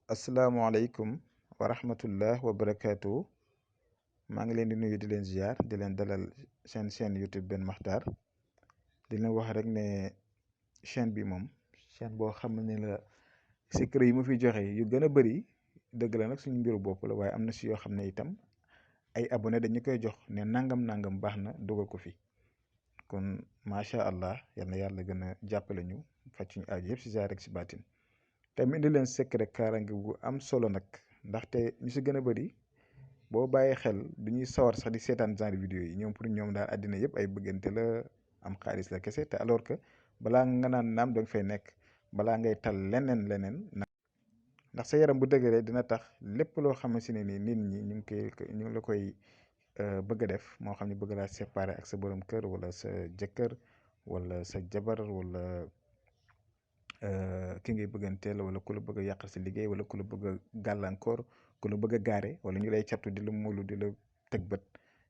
asalaamaaleykum wa rahmatullah wa barakaatu. maa ngi leen di nuyu di leen ziar di leen dalal seen chaîne YouTube Ben Makhtar di leen wax rek ne chaîne bi moom chaîne boo xam ne la secret yi mu fi joxe yu gën a bëri dëgg la nag suñu mbiru bopp la waaye am na si yoo xam ne itam ay abonné dañu koy jox ne nangam baax na dugal ko fi kon macha allah yal na yàlla gën a jàppale ñu faj suñu aaju yëpp si zaahir rek si baatin. te mu indi leen secret kaaraange bu am solo nag ndaxte ñu si gën a bëri boo bàyyee xel du ñuy sawar sax di seetaan genre vidéo yi ñoom pour ñoom daal àddina yëpp ay bëggante la am xaalis la kese te alors que balaa nga naan naam da nga fay nekk balaa ngay tal leneen ndax sa yaram bu dëgëree dina tax lépp loo xamante ne ni nit ñi ñu ngi la koy bëgg a def moo xam ne bëgg laa séparer ak sa borom kër wala sa jëkkër wala sa jabar wala ki ngay bëgganteel wala ku la bëgg a yàqal si liggéey wala ku la bëgg a gàllankoor ku la bëgg a gaare wala ñu lay cattu di la mulu di la tëg bët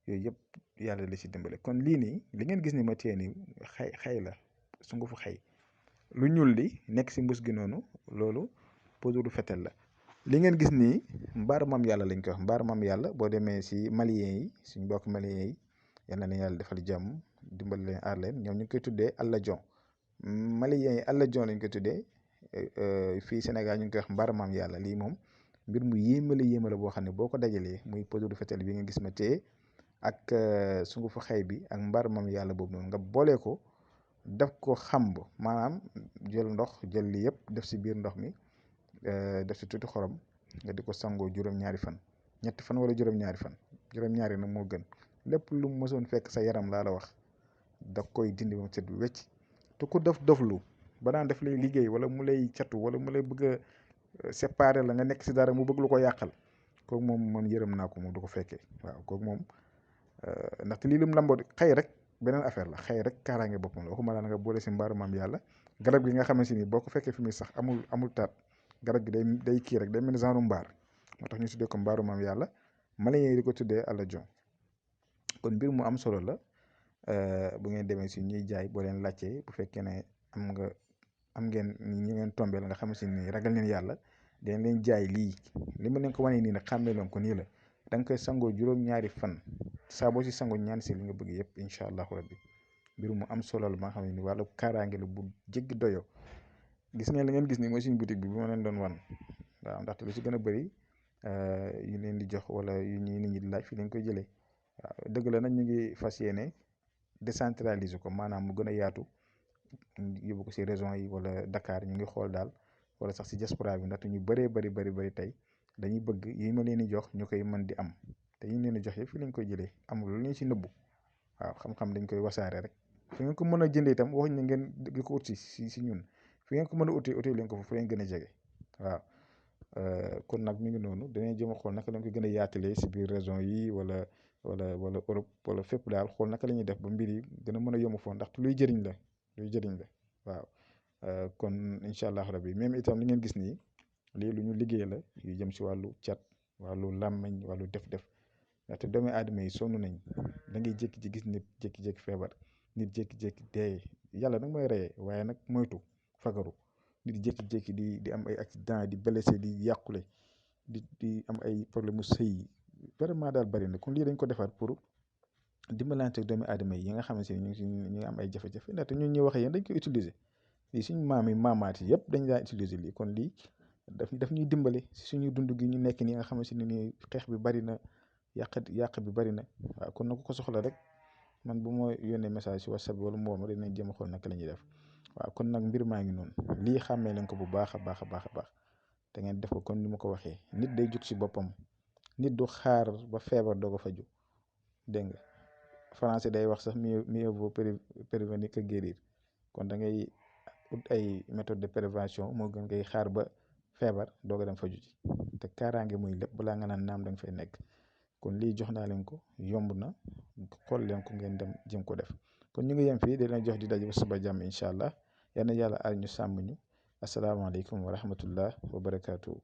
yooyu yëpp yàlla la si dimbale. kon lii nii li ngeen gis ni ma téye nii xay la sungufu xay lu ñuul li nekk si mbus gi noonu loolu poudre fetel la. li ngeen gis nii mbaar maam yàlla lañ koy wax mbaar maam yàlla boo demee si malien yi suñ mbokk malien yi yal na leen yàlla defal jàmm dimbali leen aar leen ñoom ñu ngi koy tuddee alla jon malien yi alla jon lañ ko tuddee fii Sénégal ñu ngi koy wax mbaar maam yàlla. lii moom mbir mu yéemale boo xam ne boo ko dajalee muy poudre fetel bi nga gis ma téye ak sungufu xay bi ak mbaar maam yàlla boobu noonu nga boolee ko def ko xamb maanaam jël ndox jël li yëpp def si biir ndox mi def si tuuti xorom nga di ko sangoo juróom-ñaari fan ñetti fan wala juróom-ñaari fan juróom-ñaari nag moo gën lépp lu mu mësoon fekk sa yaram laa la wax da koy dindi ba mu set wecc. te ku doflu ba daan def lay liggéey wala mu lay catu wala mu lay bëgg a séparer la nga nekk si dara mu bëgg lu ko yàqal kooku moom man yërëm naa ko moom du ko fekkee waaw kooku moom ndaxte lii lim lamboo xëy rek beneen affaire la xëy rek kaaraange boppam la waxuma la nga boole si mbaaru maam yàlla garab gi nga xamante ni boo ko fekkee fi muy sax amul taat garab gi day kii rek day mel ni genre mbaar moo tax ñu tuddee ko mbaaru maam yàlla malien yi di ko tuddee alla jon. kon mbir mu am solo la bu ngeen demee si ñuy jaay boo leen laajtee bu fekkee ne am ngeen ñu ngeen tombeel nga xamante ni ragal leen yàlla dañ leen jaay lii li ma leen ko wanee nii nag xàmmee leen ko nii la da nga koy sangoo juróom-ñaari fan saa boo si sangoo ñaan si li nga bëgg yëpp incha allahu rabbi mbir mu am solo la ba nga xam ne ni wàllu kaaraange la bu jéggi doyo gis ngeen li ngeen gis ni mooy suñu boutique bi ma leen doon wan waaw ndaxte lu si gën a bëri yu leen di jox wala yu ñuy nit ñi di laaj fi lañ koy jëlee waaw dëgg la nag ñu ngi fas yéene décentraliser ko maanaam mu gën a yaatu yóbbu ko si région yi wala Dakar ñu ngi xool daal wala sax si diaspora bi ndaxte ñu bëree bëri tey dañuy bëgg yi ma leen di jox ñu koy mën di am te yi leen di jox yëpp fi lañ koy jëlee amul lu ñu si nëbbu waaw xam-xam dañ koy wasaare rek fi ngeen ko mën a jëndee itam waxuñ ne ngeen di ko ut si ñun fi ngeen ko mën a utee leen ko foofu leen gën a jege waaw kon nag mi ngi noonu danañ jëm a xool naka lañ ko gën a yaatalee si biir région yi wala Europe wala fépp daal xool naka la ñuy def ba mbir yi gën a mën a yomb foofu ndaxte luy jëriñ la waaw kon incha allah rabbi même itam li ngeen gis nii lii lu ñu liggéey la yu jëm si wàllu cat wàllu làmmiñ wàllu def-def ndaxte doomi aadama yi sonn nañ da ngay jékki-jékki gis nit jékki-jékki feebar nit jékki-jékki dee yàlla nag mooy reyee waaye nag moytu fagaru nit jékki-jékki di am ay accident di blessé di yàqule di am ay problème mu sëy vraiment daal bëri na kon lii dañ ko defar pour dimbalante doomi aadama yi nga xamante ni ñu ngi am ay jafe-jafe ndaxte ñun ñuy waxee yéen dañ koy utiliser lii suñu maam yi maamaat yi yëpp dañ daan utiliser lii kon lii daf ñuy dimbale si suñu dund gi ñu nekk nii nga xamante ne nii xeex bi bari na yàq bi bari na waaw kon nag ku ko soxla rek man bu ma yónnee message si WhatsApp wala mu woo ma dinañ jéem a xool naka la ñuy def waaw kon nag mbir maa ngi noonu lii xàmmee leen ko bu baax a baax te ngeen def ko kon ni ma ko waxee nit day jug si boppam nit du xaar ba feebar doo ko faju dégg nga français day wax sax mieux vaut prévenir que guérir kon da ngay ut ay méthode de prévention moo gën ngay xaar ba feebar doo ko dem faju ci te kaaraange muy lépp balaa nga naan naam da nga fay nekk kon lii jox naa leen ko yomb na xool leen ko ngeen dem jëm ko def kon ñu ngi yem fii di leen jox di daje ba suba jàmm incha allah yal na yàlla aar ñu sàmm ñu asalaamaaleykum wa rahmatullah wa barakaatu.